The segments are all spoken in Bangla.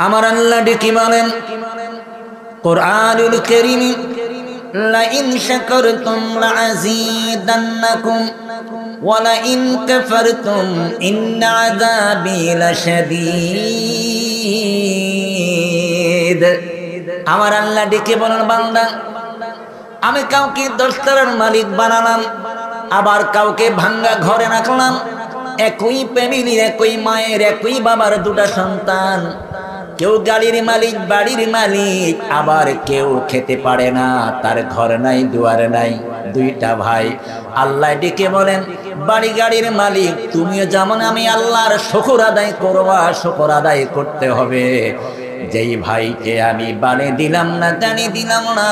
আমার আল্লাহ ডেকে বলেন কুরআনুল কারীম, লা ইন শাকারতুম লাযীদান্নাকুম ওয়া লা ইন কাফারতুম ইন্না আযাবী লাশাদীদ। আমার আল্লাহ ডেকে বলেন, বান্দা আমি কাউকে দশতলার মালিক বানালাম, আবার কাউকে ভাঙ্গা ঘরে রাখলাম। একই ফ্যামিলির, একই মায়ের, একই বাবার দুটা সন্তান। কেউ গাড়ির মালিক, বাড়ির মালিক, আবার কেউ খেতে পারে না, তার ঘর নাই, দুয়ার নাই। দুইটা ভাই। আল্লাহ ডেকে বলেন, বাড়ি গাড়ির মালিক তুমিও যেমন আমি আল্লাহর শুকর আদায় করবা, শুকর আদায় করতে হবে। যেই ভাইকে আমি বানে দিলাম না, জানি দিলাম না,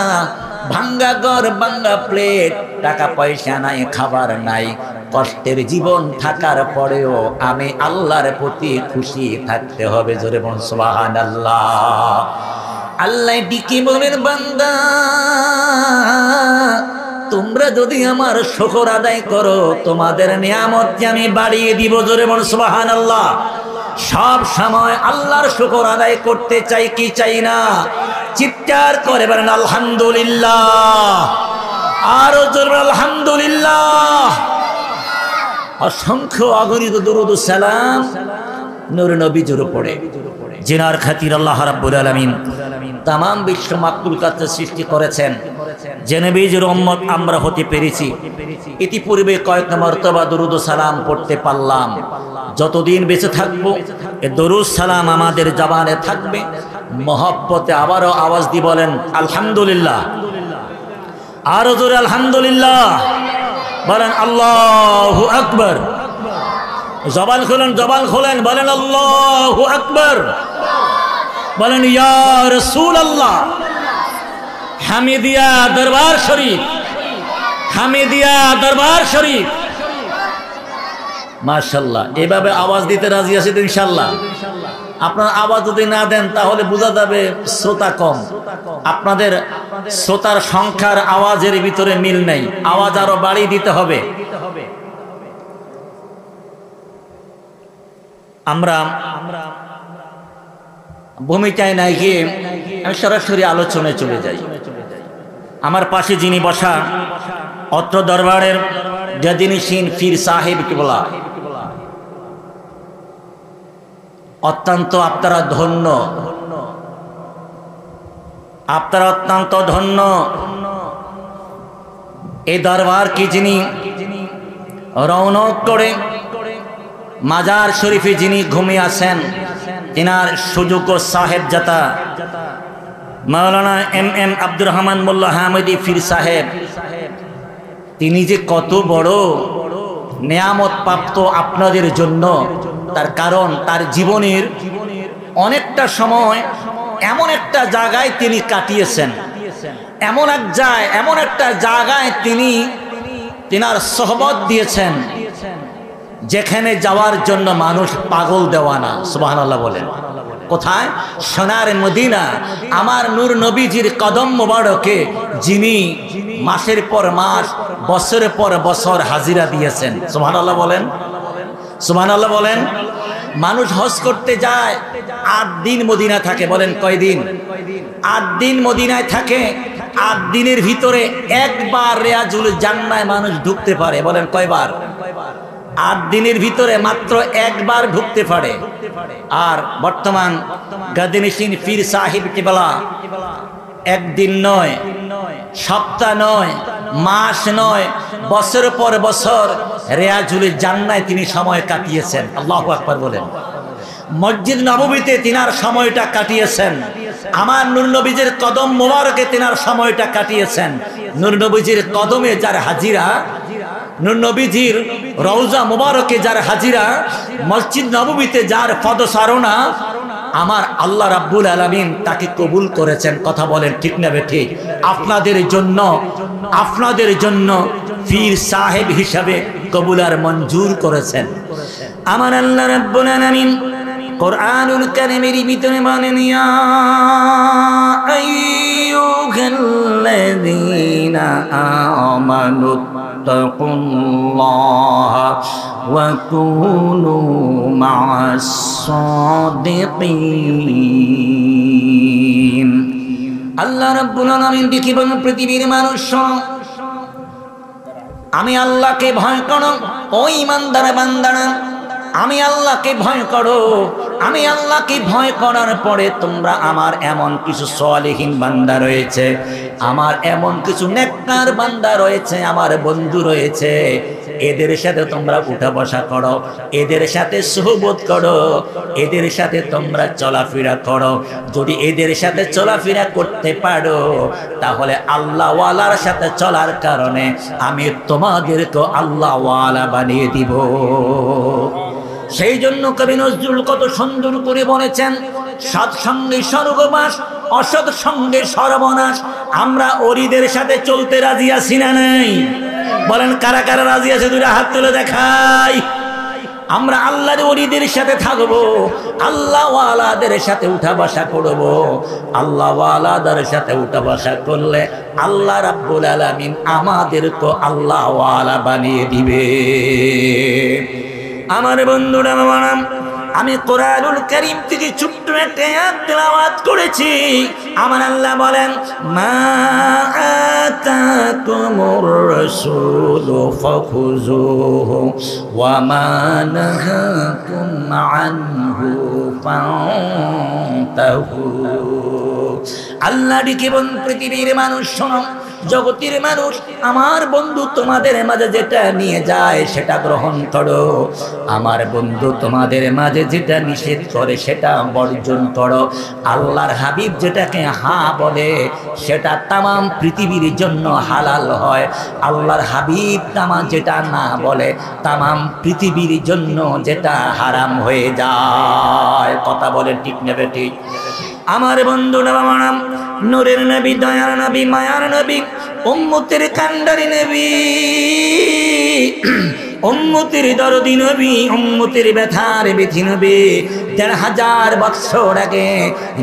ভাঙ্গা ঘর, ভাঙ্গা প্লেট, টাকা পয়সা নাই, খাবার নাই, কষ্টের জীবন থাকার পরেও আমি আল্লাহর প্রতি খুশি থাকতে হবে। জোরে বল সুবহানাল্লাহ। আল্লাহ ডেকে বলেন, বান্দা তোমরা যদি আমার শুকর আদায় করো, তোমাদের নিয়ামতকে আমি বাড়িয়ে দিব। জোরে বল সুবহানাল্লাহ। সব সময় আল্লাহর শুকর আদায় করতে চাই কি চাই না? চিৎকার করে বলেন আলহামদুলিল্লাহ। আরো জোরে আলহামদুলিল্লাহ। অসংখ্য অগণিত দুরূদ ও সালাম নূর নবীর উপরে, জিনার খাতির আল্লাহ রাব্বুল আলামিন তামাম বিশ্ব মাখলুকাত সৃষ্টি করেছেন। যে নবীর উম্মত আমরা হতে পেরেছি, ইতিপূর্বে কয়েক মর্তবা দুরূদ ও সালাম পড়তে পারলাম। যতদিন বেঁচে থাকবো এ দরুদ সালাম আমাদের জবানে থাকবে। মহব্বতে আবারও আওয়াজ দিয়ে বলেন আলহামদুলিল্লাহ। আরো জোরে আলহামদুলিল্লাহ বলেন। আল্লাহু আকবার। জবান খোলেন, জবান খোলেন, বলেন আল্লাহু আকবার। বলেন ইয়া রাসূলুল্লাহ। হামিদিয়া দরবার শরীফ, হামিদিয়া দরবার শরীফ। মাশাআল্লাহ। এভাবে আওয়াজ দিতে রাজি আছেন ইনশাআল্লাহ? আপনার আওয়াজ যদি না দেন তাহলে বোঝা যাবে শ্রোতা কম। আপনাদের শ্রোতার সংখ্যার আওয়াজের ভিতরে মিল নেই। আওয়াজ আরো বাড়িয়ে দিতে হবে। আমরা ভূমিকায় নাই গিয়ে আমি সরাসরি আলোচনায় চলে যাই। আমার পাশে যিনি বসা, অত্র দরবারের জাদিনিশীন পীর সাহেব কিবলা, অত্যন্ত আপনারা ধন্য, আপনারা অত্যন্ত ধন্য। এই দরবার কি যিনি রৌনক করে মাজার শরীফে যিনি ঘুমিয়ে আছেন, তিনার সুযোগ্য সাহেব জাতা মাওলানা এম আব্দুর রহমান মোল্লা হামিদি পীর সাহেব, তিনি যে কত বড় নেয়ামত প্রাপ্ত আপনাদের জন্য। তার কারণ তার জীবনের অনেকটা সময় এমন একটা জায়গায় তিনি কাটিয়েছেন, এমন একটা জায়গায় তিনি তিনার সোহবত দিয়েছেন, যেখানে যাওয়ার জন্য মানুষ পাগল দেওয়ানা। সুবহানাল্লাহ বলেন। কোথায়? সোনার মদিনা, আমার নূর নবীজির কদম মোবারকে যিনি মাসের পর মাস, বছরের পর বছর হাজিরা দিয়েছেন। সুবহানাল্লাহ বলেন, সুবহানাল্লাহ বলেন। মানুষ হজ করতে যায়, 8 দিন মদিনা থাকে। বলেন কয়দিন? 8 দিন মদিনায় থাকে। 8 দিনের ভিতরে একবার রিয়াজুল জান্নায় মানুষ ঢুকতে পারে। বলেন কয়বার? 8 দিনের ভিতরে মাত্র একবার ঢুকতে পারে। আর বর্তমান গাদিনিশীন পীর সাহেব কিবলা একদিন নয়, সপ্তাহ নয়, মাস নয়, বছর পর বছর রিয়াজুল জান্নায় তিনি সময় কাটিয়েছেন। আল্লাহু আকবার বলেন। মসজিদ নববীতে তিনার সময়টা কাটিয়েছেন। আমার নূর নবীজির কদম মোবারকে তিনার সময়টা কাটিয়েছেন। নূর নবীজির কদমে যার হাজিরা, নূর নবীজির রওজা মোবারকে যার হাজিরা, মসজিদ নববীতে যার পদচারণা, আমার আল্লাহ রাব্বুল আলামিন তাকে কবুল করেছেন। কথা বলেন ঠিক না বেঠিক? আপনাদের জন্য পীর সাহেব হিসাবে কবুল আর মঞ্জুর করেছেন। আমার আল্লাহ রাব্বুল আলামিন কুরআনুল কারীমের ভিতরে বলেন, ইয়া আইয়ুহাল্লাযীনা আমানু তাকুল্লাহা وكونوا مع الصادقين আল্লাহ রাব্বুল আলামিন কি বলেন পৃথিবীর মানুষ শোনো আমি আল্লাহকে ভয় করো ও ঈমানদার বান্দারা আমি আল্লাহকে ভয় করো আমি আল্লাহকে ভয় করার পরে তোমরা আমার এমন কিছু সালেহীন বান্দা রয়েছে আমার এমন কিছু নেককার বান্দা রয়েছে আমার বন্ধু রয়েছে এদের সাথে তোমরা উঠা বসা করো এদের সাথে সুহবত করো এদের সাথে তোমরা চলাফেরা করো যদি এদের সাথে চলাফেরা করতে পারো তাহলে আল্লাহ ওয়ালার সাথে চলার কারণে আমি তোমাদেরকে আল্লাহ ওয়ালা বানিয়ে দিব সেই জন্য কবি নজরুল কত সুন্দর করে বলেছেন সৎসঙ্গে স্বর্গবাস অসৎ সঙ্গে সর্বনাশ আমরা ওরিদের সাথে চলতে রাজি আছি না নাই বলেন কারা কারা রাজি আছে দুইটা হাত তুলে দেখাই আমরা আল্লাহর ওলিদের সাথে থাকবো আল্লাহ ওয়ালাদের সাথে উঠা বসা করবো আল্লাহ ওয়ালাদের সাথে উঠা বসা করলে আল্লাহ রাব্বুল আলামিন আমাদেরকে আল্লাহ ওয়ালা বানিয়ে দিবে আমার বন্ধুরা বাবারা আমি কোরআনুল কারীম থেকে ছোট্ট একটা আয়াত তেলাওয়াত করেছি আমার আল্লাহ বলেন মা আতাকুমুর রাসূলু ফাখুযুহু ওয়া মা নাহাকুম আনহু ফান্তাহু আল্লাহ ডেকে বলেন পৃথিবীর মানুষ শোনো জগতের মানুষ আমার বন্ধু তোমাদের মাঝে যেটা নিয়ে যায় সেটা গ্রহণ করো আমার বন্ধু তোমাদের মাঝে যেটা নিষেধ করে সেটা বর্জন করো আল্লাহর হাবিব যেটাকে হ্যাঁ বলে সেটা তামাম পৃথিবীর জন্য হালাল হয় আল্লাহর হাবিব তামাম যেটা না বলে তামাম পৃথিবীর জন্য যেটা হারাম হয়ে যায় কথা বলে ঠিক নেবে ঠিক আমার বন্ধুরা বাবারা নূরের নবী দয়ার নবী মায়ার নবী উম্মতের কান্ডারি নবী উম্মতের দরদি নবী উম্মতের ব্যথার বিধি নবী ১,৫০০ বছর আগে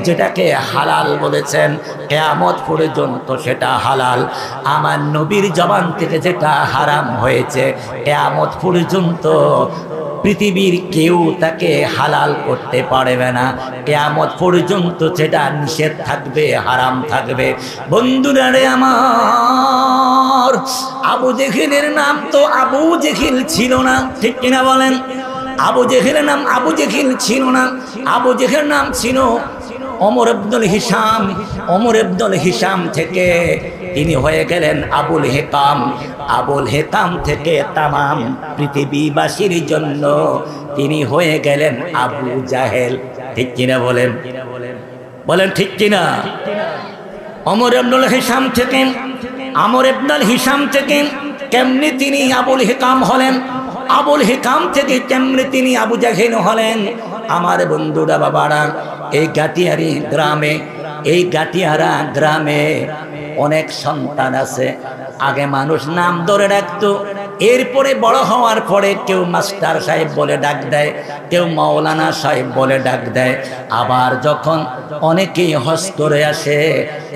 যেটাকে হালাল বলেছেন কিয়ামত পর্যন্ত সেটা হালাল আমার নবীর জবান থেকে যেটা হারাম হয়েছে কিয়ামত পর্যন্ত পৃথিবীর কেউ তাকে হালাল করতে পারবে না কিয়ামত পর্যন্ত সেটা নিষেধ থাকবে হারাম থাকবে বন্ধুরা রে আমার আবু জেহেলের নাম তো আবু জেহেল ছিল না ঠিক কিনা বলেন আবু জেহেলের নাম আবু জেহেল ছিল না আবু জেহেলের নাম ছিল ওমর ইবনুল হিশাম ওমর ইবনুল হিশাম থেকে তিনি হয়ে গেলেন আবুল হেকাম থেকে তামাম পৃথিবীবাসীর জন্য তিনি হয়ে গেলেন আবু জাহেল ঠিক কিনা বলেন বলেন ঠিক কিনা ওমর ইবনুল হিশাম থেকে কেমনি তিনি আবুল হেকাম হলেন আবুল হেকাম থেকে কেমনি তিনি আবু জাহেল হলেন আমার বন্ধুরা বাবারা এই গাটিয়ারা গ্রামে অনেক সন্তান আছে আগে মানুষ নাম ধরে রাখতো এরপরে বড় হওয়ার পরে কেউ মাস্টার সাহেব বলে ডাক দেয় কেউ মাওলানা সাহেব বলে ডাক দেয় আবার যখন অনেকেই হজ করে আসে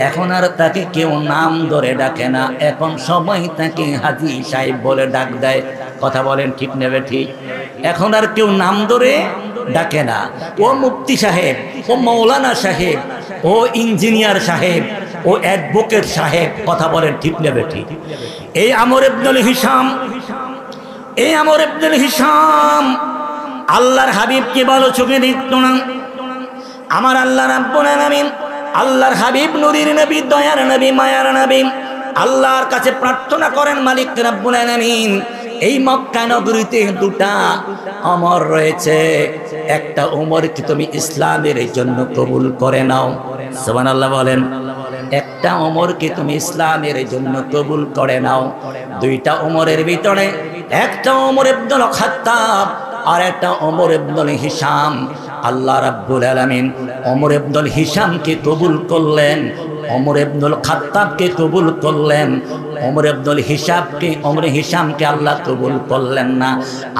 এখন আর তাকে কেউ নাম ধরে ডাকে না এখন সবাই তাকে হাজী সাহেব বলে ডাক দেয় কথা বলেন ঠিক নেবে ঠিক এখন আর কেউ নাম ধরে ডাকে না ও মুফতি সাহেব ও মাওলানা সাহেব ও ইঞ্জিনিয়ার সাহেব ও অ্যাডভোকেট সাহেব কথা বলেন ঠিক নেবে ঠিক এই আমর ইবনুল হিশাম আল্লাহর হাবিবকে ভালো চোখে দেখতো না আমার আল্লাহ রাব্বুল আলামিন আল্লাহর হাবিব নূরের নবী দয়ার নবী মায়ার নবী আল্লাহর কাছে প্রার্থনা করেন মালিক রাব্বুল আলামিন এই মক্কা নগরীতে দুটা ওমর রয়েছে একটা ওমর কি তুমি ইসলামের জন্য কবুল করে নাও সুবহানাল্লাহ বলেন একটা ওমর কি তুমি ইসলামের জন্য কবুল করে নাও দুইটা ওমরের ভিতরে একটা ওমর ইবনুল খাত্তাব আর একটা ওমর ইবনুল হিশাম আল্লাহ রাব্বুল আলামিন ওমর ইবনুল হিশামকে কবুল করলেন ওমর ইবনুল খাত্তাবকে কবুল করলেন ওমর ইবনুল হিশামকে আল্লাহ কবুল করলেন না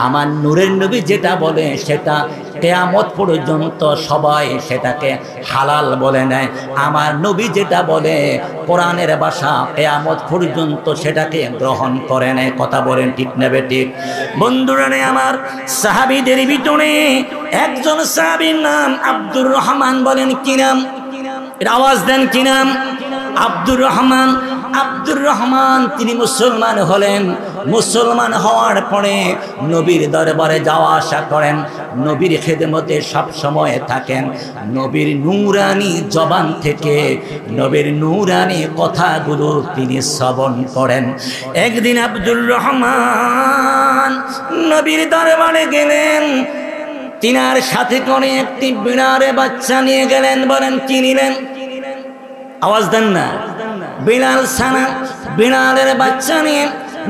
আমার নূরের নবী যেটা বলে সেটা কিয়ামত পর্যন্ত সবাই সেটাকে হালাল বলে নেয়। আমার নবী যেটা বলে কোরআনের ভাষা, কিয়ামত পর্যন্ত সেটাকে গ্রহণ করে নেয়। কথা বলেন ঠিক নেবে ঠিক? বন্ধুরা রে আমার, সাহাবীদের ভিতরে একজন সাহাবীর নাম আব্দুর রহমান। বলেন কি নাম? আওয়াজ দেন কি নাম? আব্দুর রহমান। আব্দুর রহমান তিনি মুসলমান হলেন। মুসলমান হওয়ার পরে নবীর দরবারে যাওয়া আসা করেন, নবীর খেদমতে সব সময় থাকেন। নবীর নূরানি জবান থেকে নবীর নূরানি কথাগুলো তিনি শ্রবণ করেন। একদিন আব্দুর রহমান নবীর দরবারে গেলেন, তিনার সাথে করে একটি বিড়ালে বাচ্চা নিয়ে গেলেন। বলেন কি নিলেন? আওয়াজ দেন না। বিড়াল ছানা, বিড়ালের বাচ্চা নিয়ে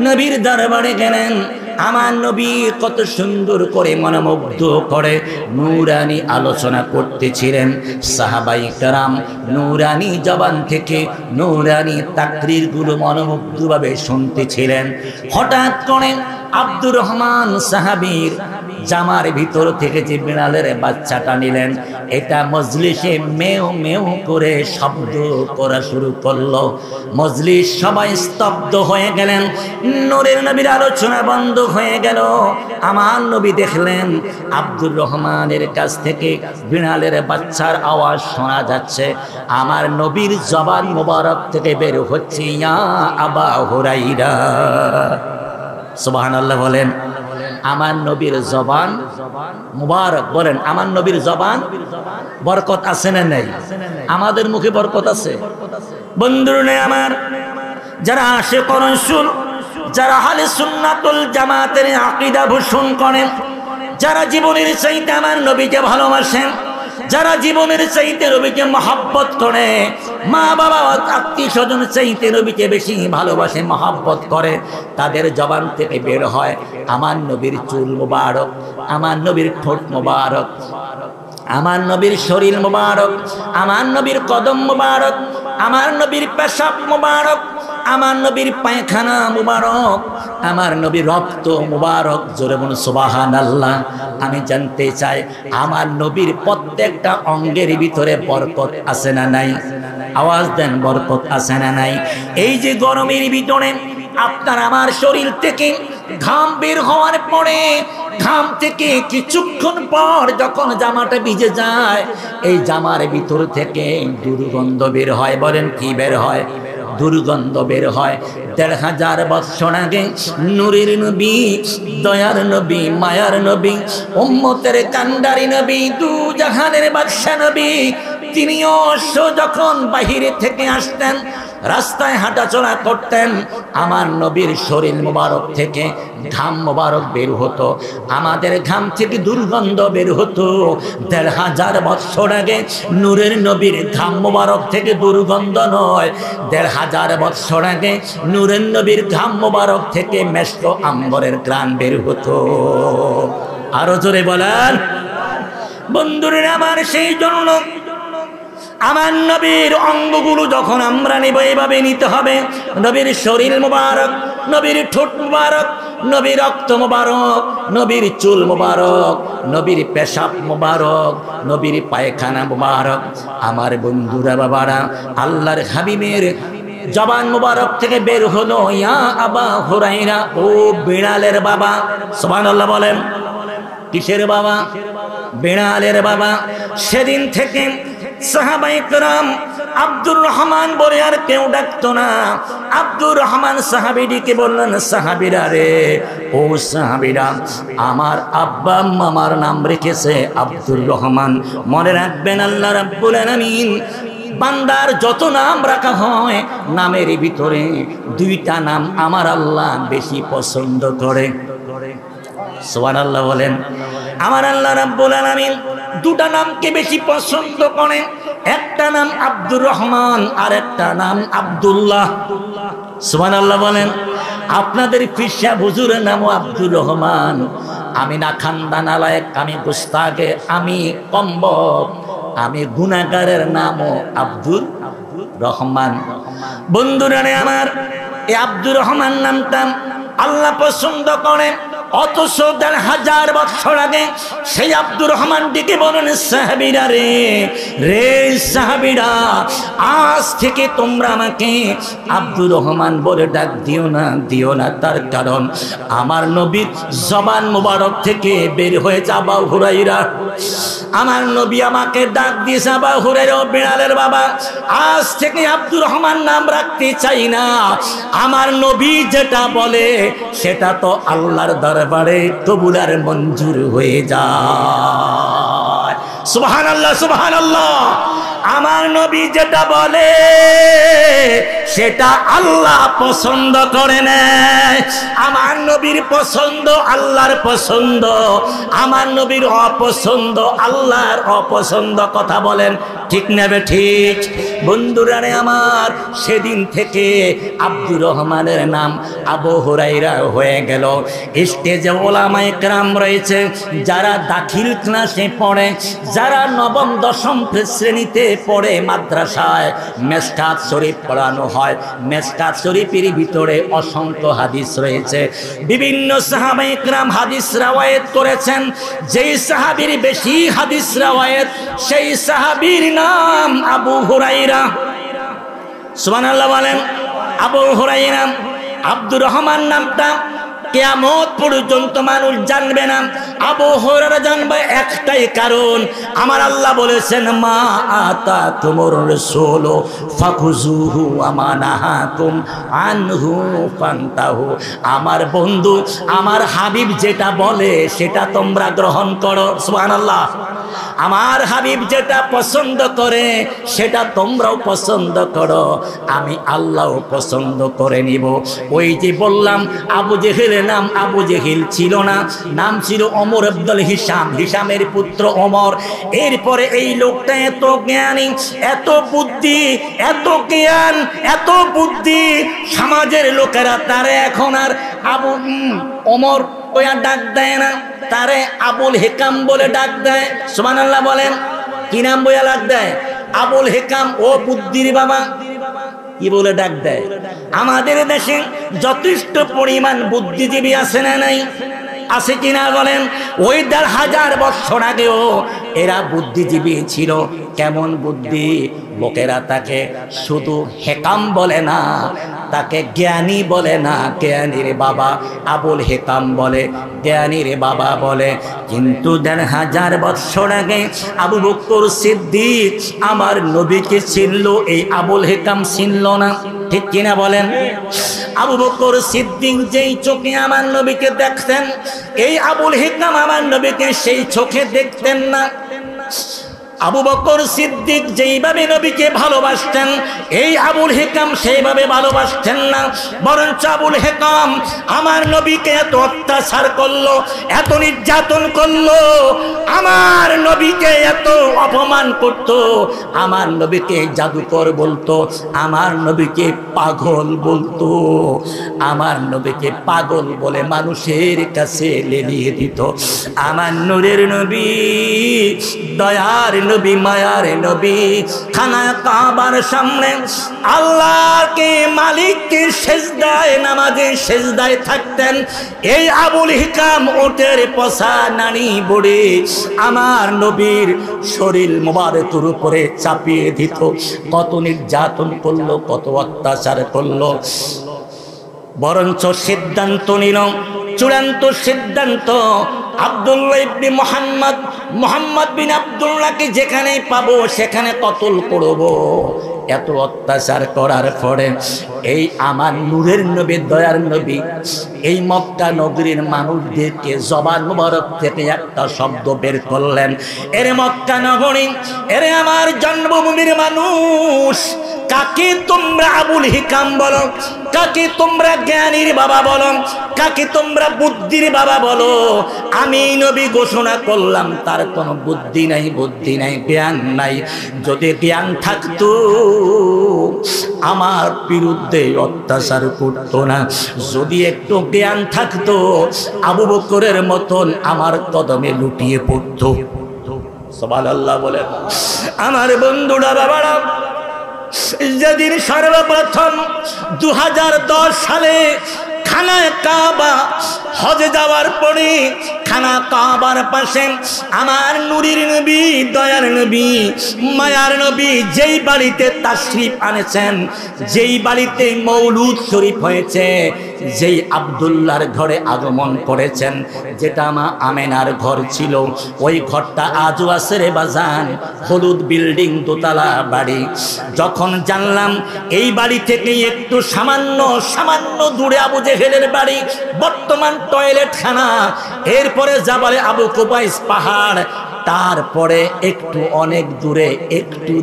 নবীর দরবারে গেলেন। আমার নবী কত সুন্দর করে মনোমুগ্ধ করে নূরানি আলোচনা করতেছিলেন। সাহাবাই কেরাম নূরানি জবান থেকে নূরানি তাকরীর গুলো মনোমুগ্ধভাবে শুনতেছিলেন। হঠাৎ করে আব্দুর রহমান সাহাবীর জামার ভিতর থেকে যে বিড়ালের বাচ্চাটা নিলেন, এটা মজলিসে মেও মেও করে শব্দ করা শুরু করলো। মজলিস সবাই স্তব্ধ হয়ে গেলেন। নূরের নবীর আলোচনা বন্ধ হয়ে গেল। আমার নবী দেখলেন আব্দুর রহমানের কাছ থেকে বিড়ালের বাচ্চার আওয়াজ শোনা যাচ্ছে। আমার নবীর জবান মোবারক থেকে বের হচ্ছে, ইয়া আবা হুরাইরা। সুবহানাল্লাহ বলেন। আমার নবীর জবান মুবারক। বলেন আমার নবীর জবান বরকত আছে না নাই? আমাদের মুখে বরকত আছে। বন্ধুরা আমার, যারা আশিক রাসূল, যারা আহলে সুন্নাতুল জামাতের আকীদা পোষণ করেন, যারা জীবনের চাইতে আমার নবীকে ভালোবাসেন, যারা জীবনের চাইতে নবীকে মহব্বত করে, মা বাবা আত্মীয় স্বজন চাইতে নবীকে বেশি ভালোবাসে, মহব্বত করে, তাদের জবান থেকে বের হয় আমার নবীর চুল মুবারক, আমার নবীর ঠোঁট মুবারক, আমার নবীর শরীর মুবারক, আমার নবীর কদম মুবারক, আমার নবীর পেশাব মুবারক, আমার নবীর পায়খানা মুবারক, আমার নবীর রক্ত মুবারক। জোরে বলুন সুবহানাল্লাহ। আমি জানতে চাই আমার নবীর প্রত্যেকটা অঙ্গের ভিতরে বরকত আছে না নাই? আওয়াজ দেন, বরকত আছে না নাই? এই যে গরমের ভিতরে আপনার আমার শরীর থেকে ঘাম বের হওয়ার পরে, ঘাম থেকে কিছুক্ষণ পর যখন জামাটা ভিজে যায়, এই জামার ভিতর থেকে দুর্গন্ধ বের হয়। বলেন কি বের হয়? দুর্গন্ধ বের হয়। ১৫০০ বৎসর আগে নূরের নবী, দয়ার নবী, মায়ার নবী, উম্মতের কান্ডারি নবী, দু জাহানের বাদশা নবী, তিনিও যখন বাহিরে থেকে আসতেন, রাস্তায় হাঁটাচলা করতেন, আমার নবীর শরীর মুবারক থেকে ঘাম মুবারক বের হতো। আমাদের ঘাম থেকে দুর্গন্ধ বের হতো। ১৫০০ বৎসর আগে নূরের নবীর ঘাম মুবারক থেকে দুর্গন্ধ নয়, ১৫০০ বৎসর আগে নূরের নবীর ঘাম মুবারক থেকে মেশক আম্বরের ঘ্রাণ বের হতো। আরো জোরে বলেন। বন্ধুরা আমার, সেই জন্য আমার নবীর অঙ্গগুলো যখন আমরা নেব এইভাবে নিতে হবে। নবীর শরীর মুবারক, নবীর ঠোঁট মুবারক, নবীর রক্ত মুবারক, নবীর চুল মুবারক, নবীর পেশাব মুবারক, নবীর পায়খানা মুবারক। আমার বন্ধুরা বাবারা, আল্লাহর হাবিবের জবান মুবারক থেকে বের হলো, ইয়া আবা হুরাইরা, ও বিড়ালের বাবা। সুবহানাল্লাহ বলেন। কিসের বাবা? বিড়ালের বাবা। সেদিন থেকে সাহাবায়ে কেরাম আব্দুর রহমান বলে আর কেউ ডাকতো না। আব্দুর রহমান সাহাবীটিকে বললেন, সাহাবীরা রে, ও সাহাবীরা, আমার আব্বা আম্মা আমার নাম রেখেছে আব্দুর রহমান। মনে রাখবেন, আল্লাহ রাব্বুল আলামিন বান্দার যত নাম রাখা হয়, নামের ভিতরে দুইটা নাম আমার আল্লাহ বেশি পছন্দ করে। সুবহানাল্লাহ বলেন। আমার আল্লাহ রাব্বুল আলামিন দুটা নামকে বেশি পছন্দ করেন। একটা নাম আব্দুর রহমান, আর একটা নাম আব্দুল্লাহ। সুবহানাল্লাহ বলেন। আপনাদের পিসা হুজুরের নামও আব্দুর রহমান। আমি না খানদানালায়েক, আমি গুস্তাগে, আমি কম্বক, আমি গুনাহগারের নামও আব্দুর রহমান। বন্ধুরা আমার, এই আব্দুর রহমান নামটা আল্লাহ পছন্দ করেন। অথচ ১,৫০০ বছর আগে সেই আব্দুর রহমান ডেকে বলেন, সাহাবীরা রে সাহাবীরা, আজ থেকে তোমরা আমাকে আব্দুর রহমান বলে ডাক দিও না। তার কারণ আমার নবীর জবান মুবারক থেকে বের হয়ে আবু হুরায়রা, আমার নবী আমাকে ডাক দিয়েছে, আবু হুরায়রা বিড়ালের বাবা, আজ থেকে আব্দুর রহমান নাম রাখতে চাই না। আমার নবী যেটা বলে সেটা তো আল্লাহর দরবারে কবুল আর মঞ্জুর হয়ে যায়। সুবহানাল্লাহ, সুবহানাল্লাহ। আমার নবী যেটা বলে সেটা আল্লাহ পছন্দ করে নেয়। আমার নবীর পছন্দ আল্লাহর পছন্দ, আমার নবীর অপছন্দ আল্লাহর অপছন্দ। কথা বলেন ঠিক নেবে ঠিক? বন্ধুরা রে আমার, সেদিন থেকে আব্দুর রহমানের নাম আবু হুরায়রা হয়ে গেল। স্টেজে ওলামায়ে কেরাম রয়েছে, যারা দাখিল ক্লাসে পড়ে, যারা নবম দশম শ্রেণীতে পড়ে মাদ্রাসায় মেশকাত শরীফ পড়ানো হয়। মেশকাত শরীফের ভিতরে অসংখ্য হাদিস রয়েছে, বিভিন্ন সাহাবায়ে কেরাম হাদিস রওয়ায়াত করেছেন। যেই সাহাবীর বেশি হাদিস রওয়ায়াত সেই সাহাবীর নাম আবু হুরায়রা। সুবহানাল্লাহ বলেন। আবু হুরায়রা, আব্দুর রহমান নামটা কিয়ামত পর্যন্ত মানুষ জানবে না, আবু হুরায়রা জানবে একটাই কারণ, আমার আল্লাহ বলেছেন, মা আতাকুমুর রাসূল ফাখুযুহু ওয়া মা নাহাকুম আনহু ফান্তাহু। আমার বন্ধু, আমার হাবিব যেটা বলে সেটা তোমরা গ্রহণ করো। সুবহানাল্লাহ। আমার হাবিব যেটা পছন্দ করে সেটা তোমরাও পছন্দ করো, আমি আল্লাহও পছন্দ করে নিব। ওই যে বললাম আবু জেহেলের নাম আবু জেহেল ছিল না, নাম ছিল ওমর ইবনুল হিশাম, হিশামের পুত্র ওমর। এরপরে এই লোকটা এত জ্ঞানী, এত বুদ্ধি, এত জ্ঞান, এত বুদ্ধি, সমাজের লোকেরা তারে এখন আর আবু ওমর ওয়া ডাক দেয় না, তারে আবুল হেকাম বলে ডাক দেয়। সুবহানাল্লাহ বলেন। কি নাম বলে ডাক দেয়? আবুল হেকাম, ও বুদ্ধির বাবা, কি বলে ডাক দেয়? আমাদের দেশে যথেষ্ট পরিমাণ বুদ্ধিজীবী আছে না নাই? আছে কিনা বলেন? ওই ১,৫০০ বছর আগেও এরা বুদ্ধিজীবী ছিল। কেমন বুদ্ধি? লোকেরা তাকে শুধু হেকাম বলে না, তাকে জ্ঞানী বলে না, জ্ঞানীর বাবা আবুল হেকাম বলে, জ্ঞানীর বাবা বলে। কিন্তু ১,৫০০ বছর আগে আবু বকর সিদ্দিক আমার নবীকে চিনল, এই আবুল হেকাম চিনল না। ঠিক কিনা বলেন? আবু বকর সিদ্দিক যেই চোখে আমার নবীকে দেখতেন, এই আবুল হেকাম আমার নবীকে সেই চোখে দেখতেন না। আবু বকর সিদ্দিক যেইভাবে নবীকে ভালোবাসতেন, এই আবুল হেকাম সেইভাবে ভালোবাসতেন না। বরঞ্চ আবুল হেকাম আমার নবীকে এত অত্যাচার করলো, এত নির্যাতন করলো, আমার নবীকে এত অপমান করত, আমার নবীকে জাদুকর বলতো, আমার নবীকে পাগল বলতো, আমার নবীকে পাগল বলে মানুষের কাছে লেলিয়ে দিত। আমার নূরের নবী, দয়ার নবী, মায়ার নবী, খানা কাবার সামনে আল্লাহকে মালিককে সেজদায়, নামাজে সেজদায় থাকতেন। এই আবুল হিকাম ওটের পছা নানি বড়ে আমার নবীর শরীর মোবারকের উপরে চাপিয়ে দিত। কত নির্যাতন করলো, কত অত্যাচার করলো। বরঞ্চ সিদ্ধান্ত নিল, চূড়ান্ত সিদ্ধান্ত, আব্দুল্লাহ ইবনে মুহাম্মদ বিন আব্দুল্লাহকে যেখানেই পাবো সেখানে কতল করব। এত অত্যাচার করার পরে এই আমার নূরের নবী, দয়ার নবী এই মক্কা নগরীর মানুষদেরকে জবান মুবারক থেকে একটা শব্দ বের করলেন, এরে মক্কা নগরী, এরে আমার জন্মভূমির মানুষ, কাকে তোমরা আবুল হিকাম বলো, কাকে তোমরা জ্ঞানীর বাবা বলো, কাকে তোমরা বুদ্ধির বাবা বলো? আমি নবী ঘোষণা করলাম তার কোনো বুদ্ধি নাই, বুদ্ধি নাই, জ্ঞান নাই। যদি জ্ঞান থাকতো আমার বিরুদ্ধে অত্যাচার করতো না, যদি একটু জ্ঞান থাকতো আবু বকরের মতন আমার কদমে লুটিয়ে পড়তো। সুবহানাল্লাহ বলেন। আমার বন্ধুরা, বাবারা, যেদিন সর্বপ্রথম 2010 সালে খানায় কাবা। হজে যাওয়ার পরে খানা কাবার পাশে আমার নূরের নবী, দয়ার নবী, মায়ার নবী যেই বাড়িতে তাশরিফ আনেছেন, যেই বাড়িতে মৌলুদ শরীফ হয়েছে, যেই আব্দুল্লাহর ঘরে আগমন করেছেন, যেটা মা আমেনার ঘর ছিল, ওই ঘরটা আজও আছে রে বাজান। হলুদ বিল্ডিং, দোতলা বাড়ি। যখন জানলাম এই বাড়ি থেকে একটু সামান্য দূরে আবু জেহেলের বাড়ি, বর্তমান টয়লেটখানা, এরপরে জাবালে আবু কুবাইস পাহাড়, তারপরে অনেক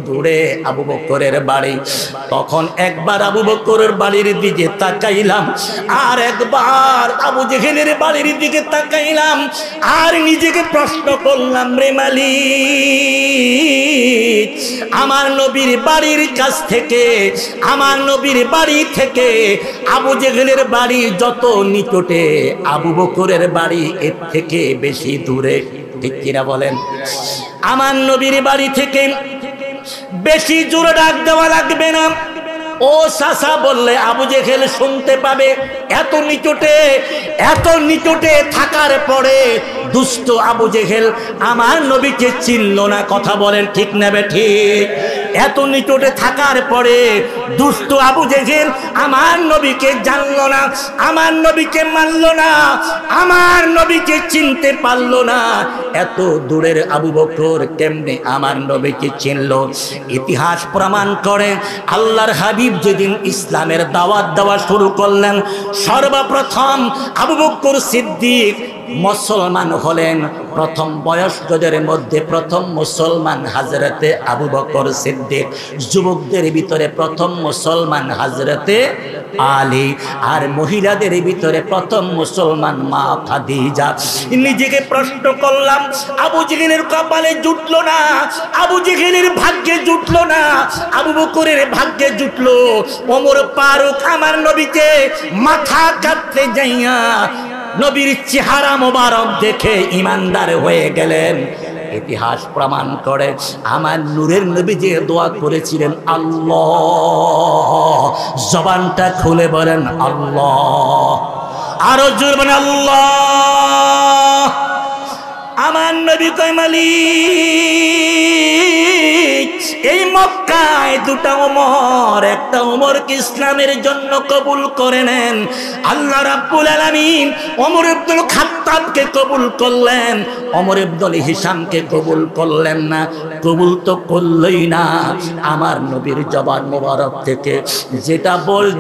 দূরে আবু বকরের বাড়ি। তখন একবার আবু বকরের বাড়ির দিকে তাকাইলাম, আর একবার আবু জেহেলের বাড়ির দিকে তাকাইলাম, আর নিজেকে প্রশ্ন করলাম, রে মালিক, আমার নবীর বাড়ির কাছ থেকে, আমার নবীর বাড়ি থেকে আবু জেহেলের বাড়ি যত নিকটে, আবু বকরের বাড়ি এর থেকে বেশি দূরে। ঠিক কিনা বলেন? আমার নবীর বাড়ি থেকে বেশি জোরে ডাক দেওয়া লাগবে না। ও চাচা বললে আবু জেহেল শুনতে পাবে। এত নিকটে থাকার পরে দুষ্ট আবু জেহেল আমার নবীকে চিনল না। কথা বলেন ঠিক নেবে ঠিক? এত নিকটে থাকার পরে দুষ্ট আবু জেহেল আমার নবীকে জানলো না, আমার নবীকে মানল না, আমার নবীকে চিনতে পারল না। এত দূরের আবু বকর কেমনে আমার নবীকে চিনল? ইতিহাস প্রমাণ করে আল্লাহর হাবিব যেদিন ইসলামের দাওয়াত দেওয়া শুরু করলেন, সর্বপ্রথম আবু বকর সিদ্দিক মুসলমান হলেন। প্রথম বয়স্কদের মধ্যে প্রথম মুসলমান হযরতে আবু বকর সিদ্দিক, যুবকদের ভিতরে প্রথম মুসলমান হযরতে আলী, আর মহিলাদের ভিতরে প্রথম মুসলমান মা খাদিজা। নিজেকে প্রশ্ন করলাম, আবু জেহেলের কপালে জুটলো না, আবু জেহেলের ভাগ্যে জুটলো না, আবু বকরের ভাগ্যে জুটলো। ওমর ফারুক আমার নবীকে মাথা কাটতে যাইয়া নবীর চেহারা মোবারক দেখে ইমানদার হয়ে গেলেন। ইতিহাস প্রমাণ করে আমার নূরের নবী যে দোয়া করেছিলেন, আল্লাহ, জবানটা খুলে বলেন আল্লাহ, আরো জোরে বলেন আল্লাহ। আমার নবী কয়, মালিক, এই মক্কায় দুটা ওমর, একটা ওমরকে ইসলামের জন্য কবুল করে নেন। আল্লাহ রাব্বুল আলামিন ওমর ইবনুল খাত্তাবকে কবুল করলেন, ওমর ইবনুল হিশামকে কবুল করলেন না। কবুল তো করলই না, আমার নবীর জবান মোবারক থেকে যেটা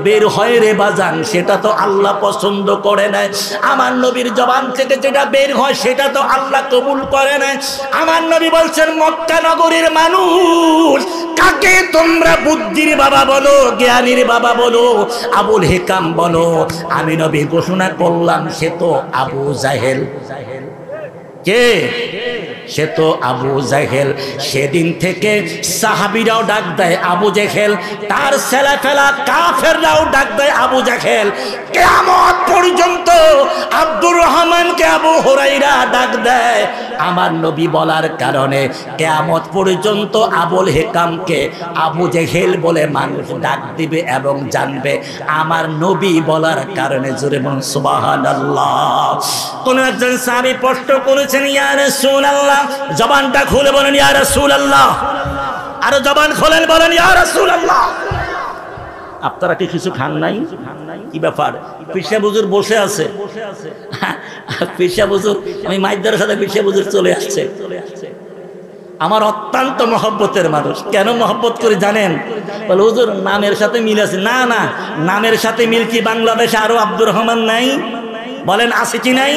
বের হয় রে বাজান, সেটা তো আল্লাহ পছন্দ করে না। আমার নবীর জবান থেকে যেটা বের হয় সেটা তো আল্লাহ কবুল করে না। আমার নবী বলছেন, মক্কা নগরীর মানুষ, কাকে তোমরা বুদ্ধির বাবা বলো, জ্ঞানীর বাবা বলো, আবুল হিকাম বলো, আমি নবী ঘোষণা করলাম সে তো আবু জাহেল। কে? সে তো আবু জাহেল। সেদিন থেকে সাহাবীরাও ডাক দেয় আবু জাহেল, তার ছেলেফেলা কাফেররাও ডাক দেয় আবু জাহেল। কিয়ামত পর্যন্ত আব্দুর রহমানকে আবু হুরায়রা ডাক দেয় আমার নবী বলার কারণে। কিয়ামত পর্যন্ত আবুল হিকামকে আবু জাহেল বলে মানুষ ডাক দিবে এবং জানবে আমার নবী বলার কারণে। জোরে বলুন সুবহানাল্লাহ। কোন একজন সাহাবী প্রশ্ন করেছেন, ইয়া রাসূলুল্লাহ, জবানটা খুলে বলেন ইয়া রাসূলুল্লাহ, আরো জবান খোলেন বলেন ইয়া রাসূলুল্লাহ। আপনারা কি কিছু খান নাই? কি ব্যাপার? পিসা বুজুর বসে আছে, পিসা বুজুর, আমি মাইদার সাথে পিসা বুজুর চলে আসছে। আমার অত্যন্ত মহব্বতের মানুষ। কেন মহব্বত করে জানেন? বলে হুজুর নামের সাথে মিল আছে। না না, নামের সাথে মিল কি বাংলাদেশে আরো আব্দুর রহমান নাই? বলেন আছে কি নাই?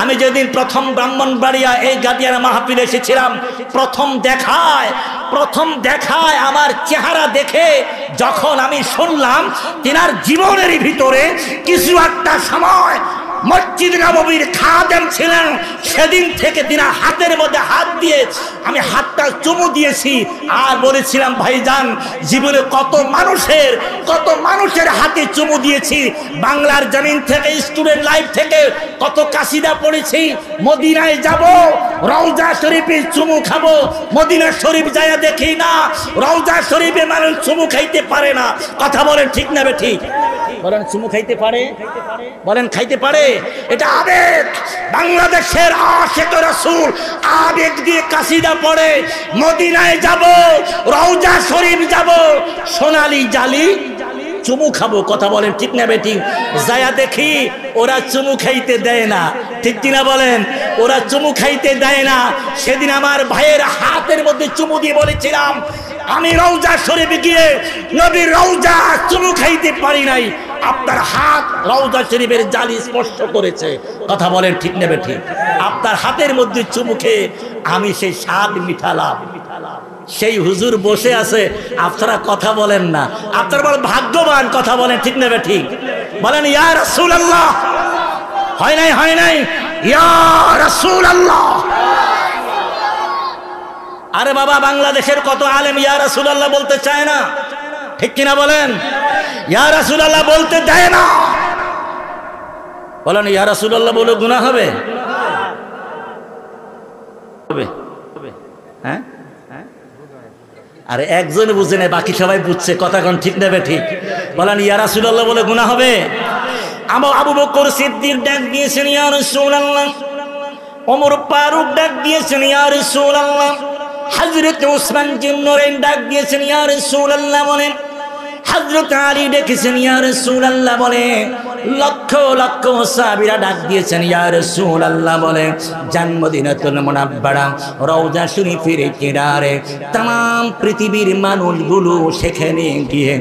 আমি যেদিন প্রথম ব্রাহ্মণবাড়িয়া এই গাদিয়ারা মাহফিলে এসেছিলাম, প্রথম দেখায় আমার চেহারা দেখে যখন আমি শুনলাম তিনার জীবনের ভিতরে কিছু একটা সময় মসজিদ নববীর খাদেম ছিলেন, সেদিন থেকে তিনার হাতের মধ্যে হাত দিয়ে আমি হাতটা চুমু দিয়েছি আর বলেছিলাম, ভাইজান, জীবনে কত মানুষের হাতে চুমু দিয়েছি। বাংলার জমিন থেকে, স্টুডেন্ট লাইফ থেকে কত কাসিদা পড়েছি। মদিনায় যাব, রওজা শরীফে চুমু খাবো, মদিনা শরীফ যায় দেখি না, রওজা শরীফে মানুষ চুমু খাইতে পারে না। কথা বলেন ঠিক না বে ঠিক? বলেন চুমু খাইতে পারে? বলেন খাইতে পারে? এটা আবেগ। বাংলাদেশের আশিক রাসূল আবেগ দিয়ে কাসিদা পড়ে, মদিনায় যাব, রওজা শরীফ যাব, সোনালী জালি চুমু খাবো। কথা বলেন ঠিক না বেঠিক? যায়া দেখি ওরা চুমু খাইতে দেয় না, ঠিক কিনা বলেন? ওরা চুমু খাইতে দেয় না। সেদিন আমার ভাইয়ের হাতের মধ্যে চুমু দিয়ে বলেছিলাম, আমি রওজা শরীফে গিয়ে নবীর রওজা চুমু খাইতে পারি নাই, আপনার হাত রওজা শরীফের জালি স্পর্শ করেছে। কথা বলেন ঠিক না বেঠিক? আপনার হাতের মধ্যে চুমু খেয়ে আমি সেই স্বাদ মিঠালাম। সেই হুজুর বসে আছে, আপনারা কথা বলেন না। আপনারা বড় ভাগ্যবান। কথা বলেন ঠিক না ঠিক? বলেন ইয়া রাসূলুল্লাহ। হয় নাই? হয় নাই? ইয়া রাসূলুল্লাহ। আরে বাবা, বাংলাদেশের কত আলেম ইয়া রাসূলুল্লাহ বলতে চায় না, ঠিক কিনা বলেন? ইয়া রাসূলুল্লাহ বলতে দেয় না। বলেন ইয়া রাসূলুল্লাহ বলে গুনাহ হবে? হ্যাঁ? আরে একজন বুঝে নেই, বাকি সবাই বুঝছে। কথা কোন ঠিক নেবে ঠিক? বলেন ইয়া রাসূলুল্লাহ বলে গুনাহ হবে? আবু বকর সিদ্দিক ডাক দিয়েছেন ইয়া রাসূলুল্লাহ, ওমর ফারুক ডাক দিয়েছেন ইয়া রাসূলুল্লাহ, হযরত ওসমান জিন্নুরাইন ডাক দিয়েছেন ইয়া রাসূলুল্লাহ বলেন, হযরত আলী ডেকেছেন ইয়া রাসূলুল্লাহ বলে, লক্ষ লক্ষ সাহাবীরা ডাক দিয়েছেন ইয়া রাসূলুল্লাহ বলে। জন্মদিনাতুল মুনাব্বারা রওজা শরীফের কিনারে तमाम পৃথিবীর মানুষগুলো সেখানে গিয়ে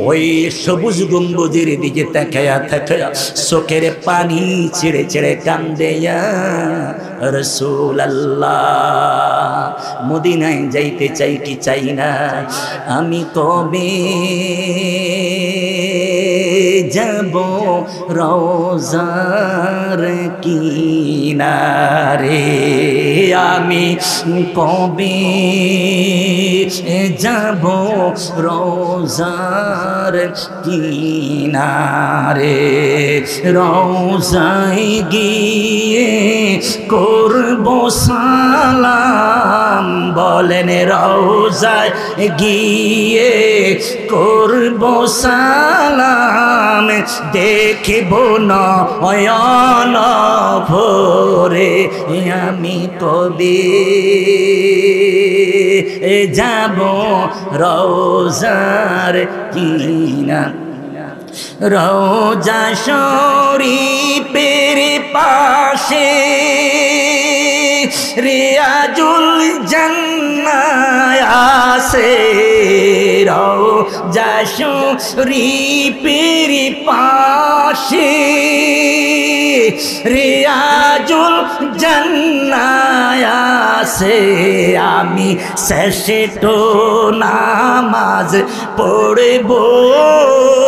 ওই সবুজ গম্বুজের দিকে তাকায়া তাকায়া চোখের পানি ছেড়ে ছেড়ে কান্দে ইয়া রাসূলুল্লাহ। মদিনায় যাইতে চাই কি চাই না, আমি কবে যাব রওজার কিনারে, আমি কবে যাব রওজার কিনারে, রওজায় গিয়ে করব সালাম। বলেন রওজায় গিয়ে করব সালাম, দেখিব নয়ন ভরে, আমি কবে যাব রওজার কিনারে। রওজা শরীফের পাশে রিয়াজুল জান্নাহ আছে, রওজা শরীফের পাশে রিয়াজুল জান্নাহ আছে, আমি শেষে তো নামাজ পড়ব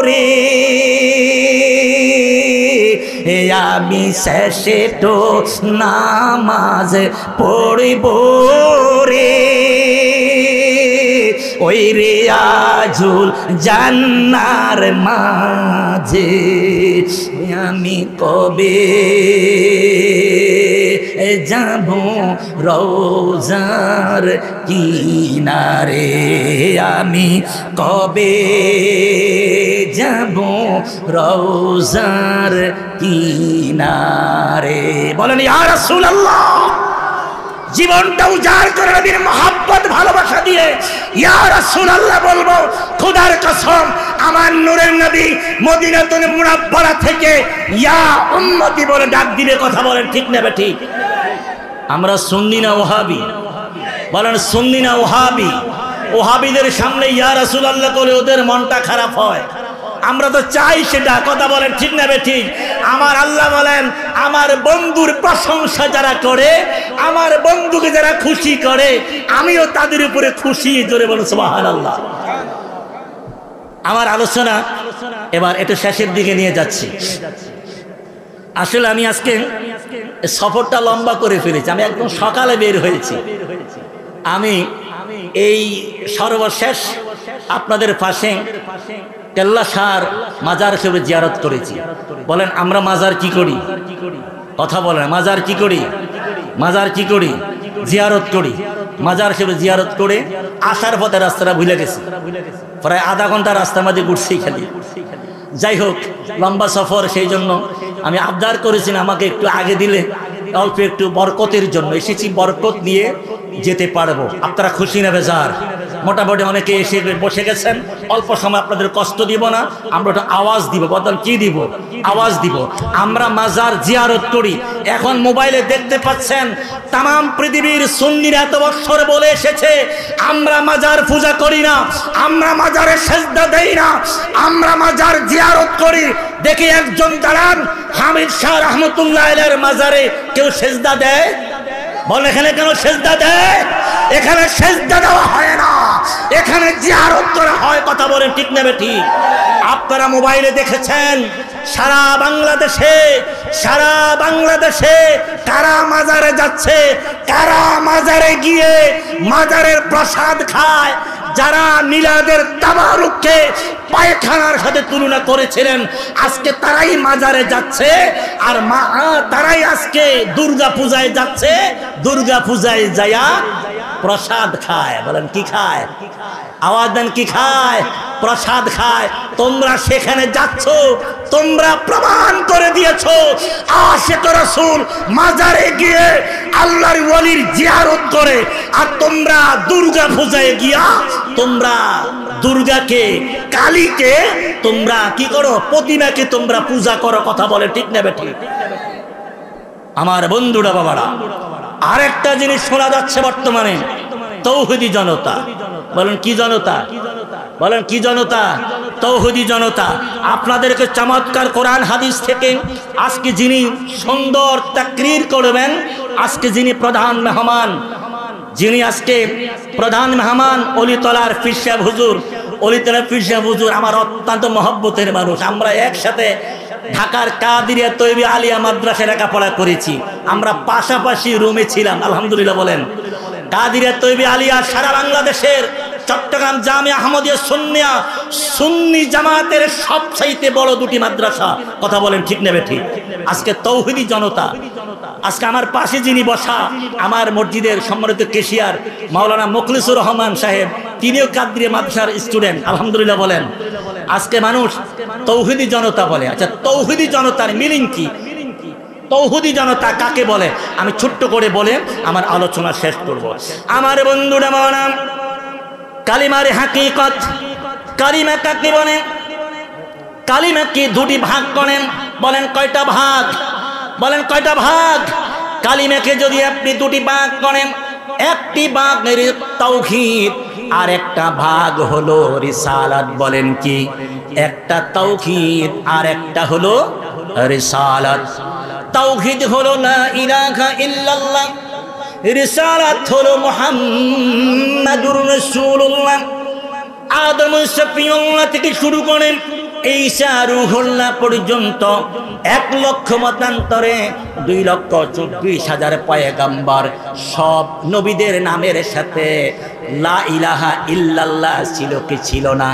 রে, আমি শেষে তো নামাজ পড়ব রে, ওই রিয়াজুল জান্নার মাঝে আমি কবে যাব রওজার কিনারে, আমি কবে যাব রওজার কিনারে। বলেন ইয়া রাসূলুল্লাহ। জীবনটা উজাড় করে নবীর মহব্বত ভালোবাসা দিয়ে ইয়া রাসূলুল্লাহ বলবো। খোদার কসম, আমার নূরের নবী মদিনাতুল মুনাব্বারা থেকে ইয়া উম্মতি বলে ডাক দিবে। কথা বলেন ঠিক না ঠিক? আমরা সুন্নি না ওহাবি? বলেন সুন্নি না ওহাবি? ওহাবিদের সামনে ইয়া রাসূলুল্লাহ বলে ওদের মনটা খারাপ হয়। আমরা তো চাই সেটা। কথা বলেন ঠিক না ঠিক? আমার আল্লাহ বলেন, আমার বন্ধুর প্রশংসা যারা করে, আমার বন্ধুকে যারা খুশি করে, আমিও তাদের উপরে খুশি। জোরে বলেন সুবহানাল্লাহ। আমার আলোচনা এবার একটু শেষের দিকে নিয়ে যাচ্ছি। আসলে আমি আজকে সফরটা লম্বা করে ফেলেছি। আমি একদম সকালে বের হয়েছি। আমি এই সর্বশেষ আপনাদের পাশে কেল্লা সার মাজার হিসেবে জিয়ারত করেছি। বলেন আমরা মাজার কি করি? কথা বলেন মাজার কি করি? মাজার কি করি? জিয়ারত করি। মাজার হিসেবে জিয়ারত করে আসার পথে রাস্তাটা ভুলে গেছি। প্রায় আধা ঘন্টা রাস্তার মাঝে ঘুরছি খালি। যাই হোক, লম্বা সফর, সেই জন্য আমি আবদার করেছি আমাকে একটু আগে দিলে অল্প একটু বরকতের জন্য এসেছি, বরকত নিয়ে যেতে পারবো। আপনারা খুশি না বেজার? মোটামুটি অনেকে এসে বসে গেছেন, অল্প সময় আপনাদের কষ্ট দিব না, আমরা একটা আওয়াজ দিব। বদল কি দিব? আওয়াজ দিব। আমরা মাজার জিয়ারত করি। এখন মোবাইলে দেখতে পাচ্ছেন তাম পৃথিবীর সুন্নিরা এত বছর বলে এসেছে আমরা মাজার পূজা করি না, আমরা মাজারে সেজদা দেই না, আমরা মাজার জিয়ারত করি। দেখি একজন দাঁড়ান, হামিদ শাহ রহমতুল্লাহ আলাইহির মাজারে কেউ সেজদা দেয়? বল এখানে কেন সেজদা দেয়? এখানে সেজদা দেওয়া হয় না, এখানে জিয়ারত করা হয়। কথা বলেন ঠিক নেবে ঠিক? আপনারা মোবাইলে দেখেছেন সারা বাংলাদেশে কারা মাজারে যাচ্ছে, কারা মাজারে গিয়ে মাজারের প্রসাদ খায়। যারা মিলাদের তাবারুককে পায়খানার সাথে তুলনা করেছিলেন, আজকে তারাই মাজারে যাচ্ছে, আর তারাই আজকে দুর্গা পূজায় যাচ্ছে, দুর্গা পূজায় যায়া প্রসাদ খায়। বলেন কি খায়? আওয়াজ দেন, কি খায়? প্রসাদ খায়। তোমরা সেখানে যাচ্ছ, তোমরা প্রমাণ করে দিয়েছো আশিক রাসূল মাজারে গিয়ে আল্লাহর ওলির জিয়ারত করে, আর তোমরা দুর্গা পূজায় গিয়া তোমরা দুর্গাকে, কালীকে তোমরা কি করো? প্রতিমাকে তোমরা পূজা করো। কথা বলে ঠিক নেবে ঠিক? আমার বন্ধুরা, বাবারা, আরেকটা জিনিস শোনা যাচ্ছে বর্তমানে, তৌহিদি জনতা। বলেন কি জনতা? বলেন কি জনতা? তৌহিদি জনতা। আপনাদেরকে চমৎকার কোরআন হাদিস থেকে আজকে যিনি সুন্দর তাকরীর করবেন, আজকে যিনি প্রধান মেহমান, অলিতলার পীর সাহেব হুজুর। অলিতলার পীর সাহেব হুজুর আমার অত্যন্ত মহব্বতের মানুষ। আমরা একসাথে ঢাকার কাদিরিয়া তৈবি আলিয়া মাদ্রাসায় লেখাপড়া করেছি, আমরা পাশাপাশি রুমে ছিলাম। আলহামদুলিল্লাহ বলেন। কাদিরিয়া তৈবি আলিয়া সারা বাংলাদেশের, চট্টগ্রাম জামিয়া আহমদিয়া সুন্নি জামাতের সবচাইতে বড় দুটি মাদ্রাসা। কথা বলেন ঠিক নেবে ঠিক? আজকে তৌহিদি জনতা। আজকে আমার পাশে যিনি বসা, আমার মসজিদের সম্মানিত কেশিয়ার মাওলানা মুখলিসুর রহমান সাহেব, তিনিও কাদিরিয়া মাদ্রাসার স্টুডেন্ট। আলহামদুলিল্লাহ বলেন। আজকে মানুষ তৌহিদি জনতা বলে। আচ্ছা, তৌহিদি জনতার মিনিং কি? তৌহিদি জনতা কাকে বলে? আমি ছোট্ট করে বলে আমার আলোচনা শেষ করব। আমার বন্ধুরা, মাওলানা কালিমার হাকিকত, কালিমা কাকে বলে? কালিমাকে দুটি ভাগ করেন। বলেন কয়টা ভাগ? বলেন কয়টা ভাগ? কালিমাকে যদি আপনি দুটি ভাগ করেন, একটি ভাগ তাওহীদ আর একটা ভাগ হলো রিসালাত। বলেন কি? একটা তাওহীদ আর একটা হলো রিসালাত। তাওহীদ হলো লা ইলাহা ইল্লাল্লাহ, রিসালাত হলো মুহাম্মাদুর রাসূলুল্লাহ। আদম শফিউল্লাহ থেকে শুরু করেন ঈসা রূহুল্লাহ পর্যন্ত 1,00,000 মতান্তরে 2,24,000 পয়গম্বর, সব নবীদের নামের সাথে লা ইলাহা ইল্লাল্লাহ ছিল কি ছিল না?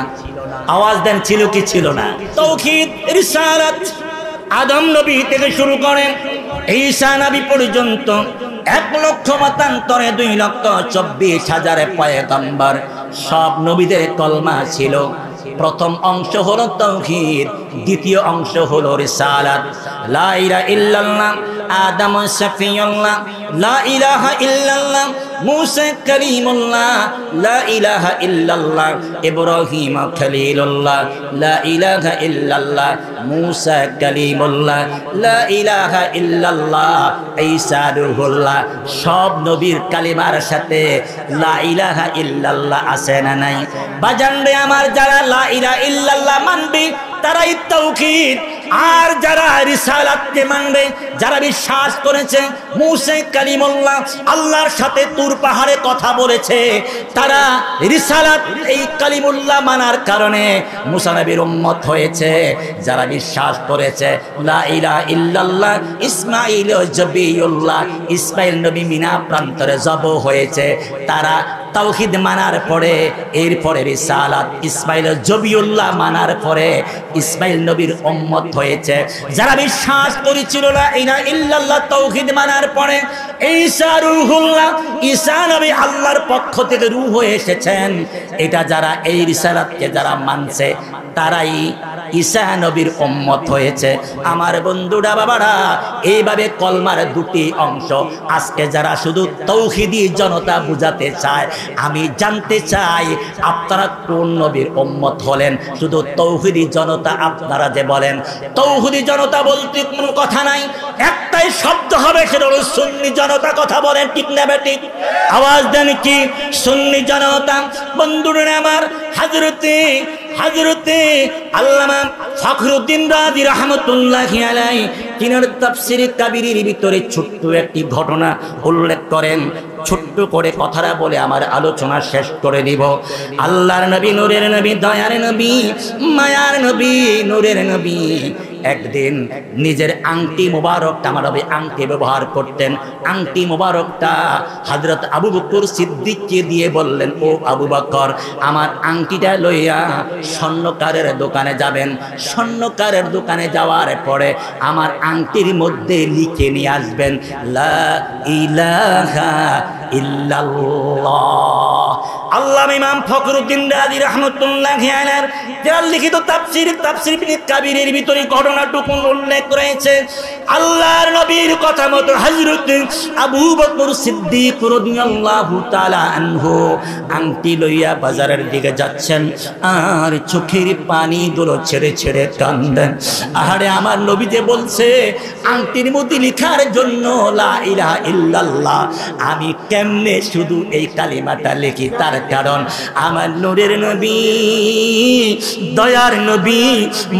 আওয়াজ দেন, ছিল কি ছিল না? তাওহীদ, রিসালাত আদম নবী থেকে শুরু করেন ঈসা নবী পর্যন্ত 1,00,000 মতান্তরে 2,24,000 পয়গম্বর, সব নবীদের কলমা ছিল। প্রথম অংশ হলো তাওহীদ, দ্বিতীয় অংশ হলো রিসালাত। লা ইলাহা ইল্লাল্লাহ আদম শফিউল্লাহ, লা ইলাহা ইল্লাল্লাহ মুসা কালিমুল্লাহ, লা ইলাহা ইল্লাল্লাহ ইব্রাহিম খলিলুল্লাহ, লা ইলাহা ইল্লাল্লাহ মুসা কালিমুল্লাহ, লা ইলাহা ইল্লাল্লাহ ঈসা রূহুল্লাহ। সব নবীর কালিমার সাথে লা ইলাহা ইল্লাল্লাহ আছে না নাই? বাজান রে আমার, যারা লা ইলাহা ইল্লাল্লাহ মানবে তারাই তাওহীদ, আর যারা রিসালাতকে মানবে, যারা বিশ্বাস করেছে মুসা কালিমুল্লাহ আল্লাহর সাথে তুর পাহাড়ে কথা বলেছে, তারা রিসালাত এই কালিমুল্লাহ মানার কারণে মুসা নবীর উম্মত হয়েছে। যারা বিশ্বাস করেছে লা ইলাহা ইল্লাল্লাহ ইসমাঈল জবিউল্লাহ, ইসমাঈল নবী মিনা প্রান্তরে জব হয়েছে, তারা তাওহীদ মানার পরে এরপরে রিসালাত ইসমাইল জবিউল্লাহ মানার পরে ইসমাইল নবীর উম্মত হয়েছে। যারা বিশ্বাস করেছিল লা ইলাহা ইল্লাল্লাহ তাওহীদ মানার পরে ঈসা রূহুল্লাহ, ঈসা নবী আল্লাহর পক্ষ থেকে রূহ হয়ে এসেছেন, এটা যারা এই রিসালাতকে যারা মানছে তারাই ঈসা নবীর উম্মত হয়েছে। আমার বন্ধুরা বাবারা, এইভাবে কলমার দুটি অংশ আজকে যারা শুধু তাওহীদি জনতা বুঝাতে চায়, আমি জানতে চাই আপনারা কোন নবীর উম্মত হলেন? শুধু তাওহীদি জনতা আপনারা যে বলেন, তাওহীদি জনতা বলতে কোনো কথা নাই, একটাই শব্দ হবে, সেটা হলো সুন্নি জনতা। কথা বলেন ঠিক না বেঠিক? আওয়াজ দেন কি সুন্নি জনতা? বন্ধুরা আমার, হযরতে আল্লামা ফখরুদ্দীন রাজি রাহমাতুল্লাহি আলাইহি তিনার তাফসীর কাবীরের ভিতরে ছোট্ট একটি ঘটনা উল্লেখ করেন। ছোট্ট করে কথাটা বলে আমার আলোচনা শেষ করে দিব। আল্লাহর নবী, নূরের নবী, দয়ার নবী, মায়ার নবী, নূরের নবী একদিন নিজের আংটি মোবারকটা, আমার নবী আংটি ব্যবহার করতেন, আংটি মোবারকটা হযরত আবু বকর সিদ্দিককে দিয়ে বললেন, ও আবু বকর, আমার আংটিটা লইয়া স্বর্ণকারের দোকানে যাবেন। স্বর্ণকারের দোকানে যাওয়ার পরে আমার আংটির মধ্যে লিখে নিয়ে আসবেন লা ইলাহা ইল্লাল্লাহ। আল্লামা ইমাম ফখরুদ্দীন রাজি রাহমাতুল্লাহি আলাইহি যার লিখিত তাফসীর ইবনে কাবীরের ভিতরে ঘটনাটুকু উল্লেখ রয়েছে। আল্লাহর নবীর কথা মতো হযরত আবু বকর সিদ্দিক রাদিয়াল্লাহু তাআলা আনহু আংটি লইয়া বাজারের দিকে যাচ্ছেন, আর চোখের পানিগুলো ছেড়ে ছেড়ে কাঁদেন। আরে আমার নবী যে বলছে আংটির মধ্যে লেখার জন্য লা ইলাহা ইল্লাল্লাহ, আমি কেমনে শুধু এই কালিমাটা লিখি? তার কারণ আমার নূরের নবী, দয়ার নবী,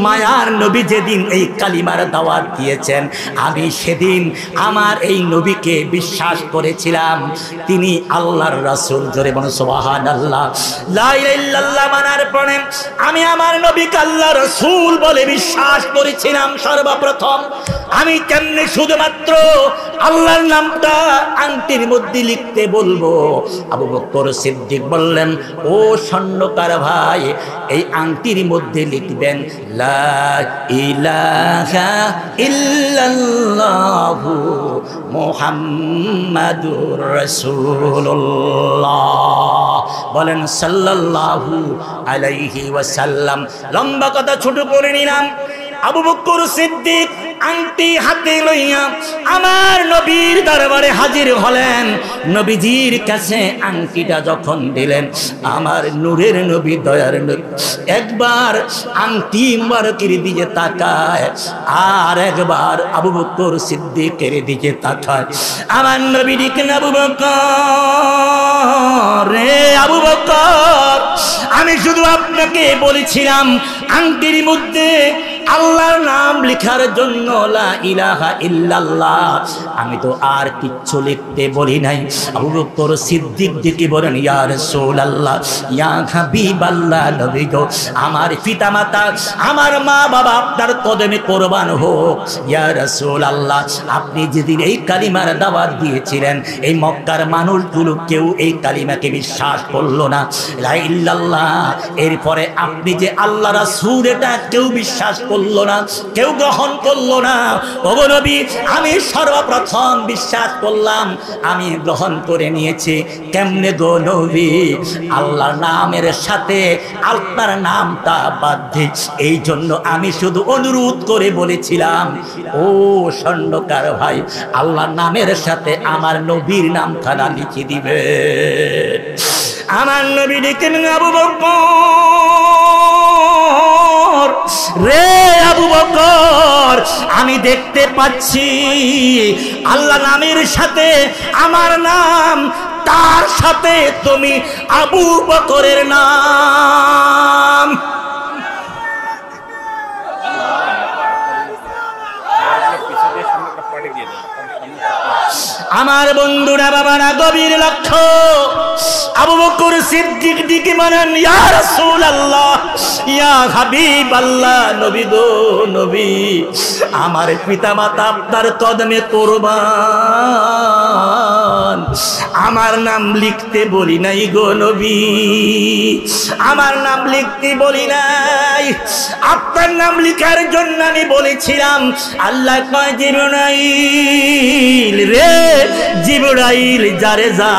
মায়ার নবী যেদিন এই কালিমার দাওয়াত দিয়েছেন, আমি সেদিন আমার এই নবীকে বিশ্বাস করেছিলাম তিনি আল্লাহর রাসূল। জোরে বলুন সুবহানাল্লাহ। লা ইলাহা ইল্লাল্লাহ মানার পরে আমি আমার নবীকে আল্লাহর রাসূল বলে বিশ্বাস করেছিলাম সর্বপ্রথম। আমি কেমনে শুধুমাত্র আল্লাহর নামটা আংটির মধ্যে লিখতে বলবো? আবু বকর সিদ্দিক বললেন, ও স্বর্ণকার ভাই, এই আংটির মধ্যে লিখবেন লা ইলাহা ইল্লাল্লাহু মুহাম্মাদুর রাসূলুল্লাহ। বলেন সাল্লাল্লাহু আলাইহি ওয়াসাল্লাম। লম্বা কথা ছোট করে নিলাম। আবু বকর সিদ্দিক আংটি হাতে লইয়া আমার নবীর দরবারে হাজির হলেন। নবীজির কাছে আংটিটা যখন দিলেন, আমার নূরের নবী, দয়ার নবী একবার আংটি মুবারকের দিকে তাকায়, আর একবার আবু বকর সিদ্দিকের দিকে তাকায়। আমার নবী দেখেন, আবু বকর রে, আবু বকর, আমি শুধু আপনাকে বলেছিলাম আংটির মধ্যে আল্লাহর নাম লেখার জন্য লা ইলাহা ইল্লাল্লাহ, আমি তো আর কিচ্ছু লিখতে বলি নাই। আবু বকর সিদ্দিক ডেকে বলেন, ইয়া রাসূলুল্লাহ, ইয়া হাবিবাল্লাহ, নবী গো, আমার পিতামাতা, আমার মা বাবা আপনার কদমে কুরবান হোক। ইয়া রাসূলুল্লাহ, আপনি যেদিন এই কালিমার দাওয়াত দিয়েছিলেন, এই মক্কার মানুষগুলো কেউ এই কালিমাকে বিশ্বাস করলো না, লা ইল্লাল্লাহ। এরপরে আপনি যে আল্লাহ রাসূল, এটা কেউ বিশ্বাস করলো না, কেউ গ্রহণ করলো না। ওগো নবী, আমি সর্বপ্রথম বিশ্বাস করলাম, আমি গ্রহণ করে নিয়েছি। কেমনে গো নবী? আল্লাহর নামের সাথে আপনার নামটা বাদ দিই। এই জন্য আমি শুধু অনুরোধ করে বলেছিলাম, ও স্বর্ণকার ভাই, আল্লাহর নামের সাথে আমার নবীর নামখানা লিখে দিবে। আমার নবী দেখেন, আবু বকর রে, আবু বকর, আমি দেখতে পাচ্ছি আল্লাহ নামের সাথে আমার নাম, তার সাথে তুমি আবু বকরের নাম। আমার বন্ধুরা বাবারা, গভীর লক্ষ্য। আবু বকর সিদ্দিক দিকে বলেন, ইয়া রাসূলুল্লাহ, ইয়া হাবিবাল্লাহ, নবী গো নবী, আমার পিতামাতা আপনার কদমে কুরবান, আমার নাম লিখতে বলি নাই গো নবী, আমার নাম লিখতে বলি নাই, আপনার নাম লিখার জন্য আমি বলেছিলাম। আল্লাহ কয় জিবরাইল রে, জিবরাইল যারে যা,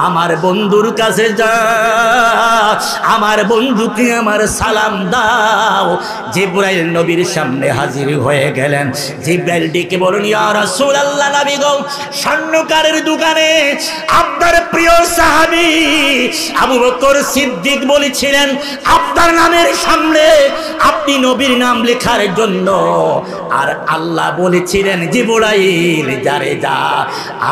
আমার বন্ধুর কাছে যা, আমার বন্ধুকে আমার সালাম দাও। জিবরাইল নবীর সামনে হাজির হয়ে গেলেন। জিবরাইল ডেকে বলেন, ইয়া রাসূলুল্লাহ, নবী গো, স্বর্ণকারের দোকানে আপনার প্রিয় সাহাবী আবু বকর সিদ্দিক বলেছিলেন আপনার নামের সামনে আপনি নবীর নাম লেখার জন্য, আর আল্লাহ বলেছিলেন জিবরাইল যারে যা,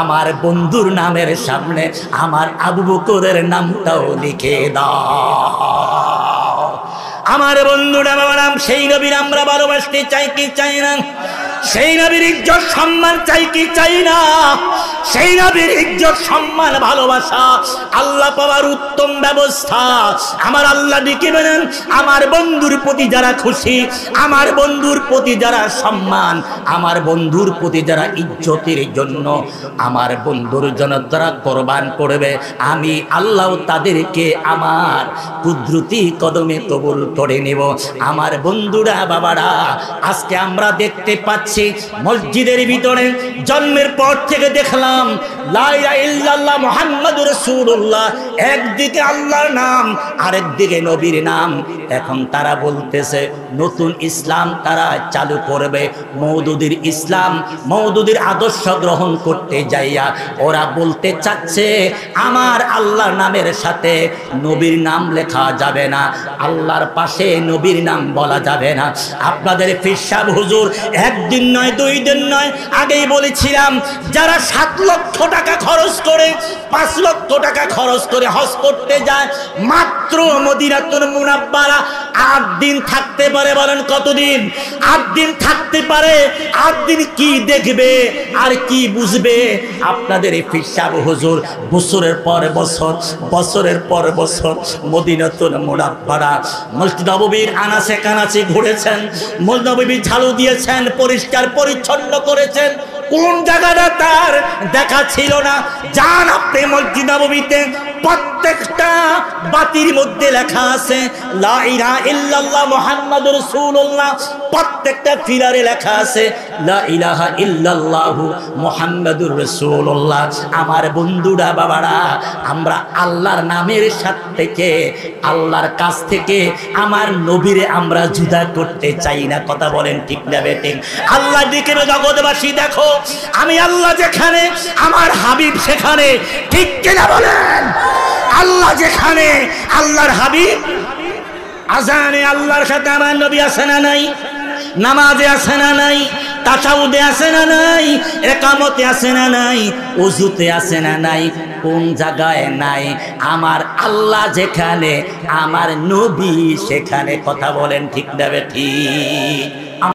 আমার বন্ধুর নামের সামনে আমার আবু বকরের নামটাও লিখে দাও। আমার বন্ধুরা বাবারাম, সেই নবীর আমরা ভালোবাসতে চাই কি চাই না? সেই নবীর ইজ্জত সম্মান চাই কি চাই না? সেই নবীর ইজ্জত সম্মান ভালোবাসা আল্লাহ পাওয়ার উত্তম ব্যবস্থা। আমার আল্লাহ ডেকে বলেন, আমার বন্ধুর প্রতি যারা খুশি, আমার বন্ধুর প্রতি যারা সম্মান, আমার বন্ধুর প্রতি যারা ইজ্জতের জন্য আমার বন্ধুর জন্য তারা কোরবান করবে, আমি আল্লাহ তাদেরকে আমার কুদরতি কদমে কবুল করে নেব। আমার বন্ধুরা বাবারা, আজকে আমরা দেখতে পাচ্ছি মসজিদের ভিতরে জন্মের পর থেকে দেখলাম লা ইলাহা ইল্লাল্লাহ মুহাম্মাদুর রাসূলুল্লাহ, একদিকে আল্লাহর নাম আরেকদিকে নবীর নাম। এখন তারা বলতেছে নতুন ইসলাম তারা চালু করবে, মওদুদির ইসলাম, মওদুদির আদর্শ গ্রহণ করতে যাইয়া ওরা বলতে চাচ্ছে আমার আল্লাহর নামের সাথে নবীর নাম লেখা যাবে না, আল্লাহর পাশে নবীর নাম বলা যাবে না। আপনাদের পীর সাহেব হুজুর একদিন নয়, 2 দিন নয়, আগেই বলেছিলাম যারা 7 লক্ষ টাকা খরচ করে, 5 লক্ষ টাকা খরচ করে হজ করতে যায়, মাত্র মদিনাতুল মুনাব্বারা 8 দিন থাকতে পারে। বলেন কতদিন? 8 দিন থাকতে পারে। 8 দিন কি দেখবে আর কি বুঝবে? আপনাদের এই পীর সাহেব হুজুর বছরের পর বছর, বছরের পর বছর মদিনাতুল মুনাব্বারা মসজিদ নববীর আনাচে কানাচে ঘুরেছেন, মসজিদ নববী ঝাড়ু দিয়েছেন, পরিষ্কার পরিচ্ছন্ন করেছেন, কোন জায়গাটা তার দেখা ছিল না। যান আপনি মসজিদ নববীতে, প্রত্যেকটা বাতির মধ্যে লেখা আছে লা ইলাহা ইল্লাল্লাহ মুহাম্মাদুর রাসূলুল্লাহ, প্রত্যেকটা পিলারে লেখা আছে লা ইলাহা ইল্লাল্লাহু মুহাম্মাদুর রাসূলুল্লাহ। আমার বন্ধুরা বাবারা, আমরা আল্লাহর নামের সাথে থেকে, আল্লাহর কাছ থেকে আমার নবীরে আমরা জুদা করতে চাই না। কথা বলেন ঠিক না বেঠিক? আল্লাহ ডেকে জগৎবাসী দেখো, আমি আল্লাহ যেখানে আমার হাবিব সেখানে, ঠিক কিনা বলেন? আল্লাহ যেখানে আল্লাহর হাবিব। আজানে আল্লাহর সাথে আমার নবী আছে না নাই? নামাজে আছে না নাই? তাশাহুদে আছে না নাই? ইকামতে আছে না নাই? ওযুতে আছে না নাই? কোন জায়গায় নাই? আমার আল্লাহ যেখানে আমার নবী সেখানে। কথা বলেন ঠিক না ঠিক?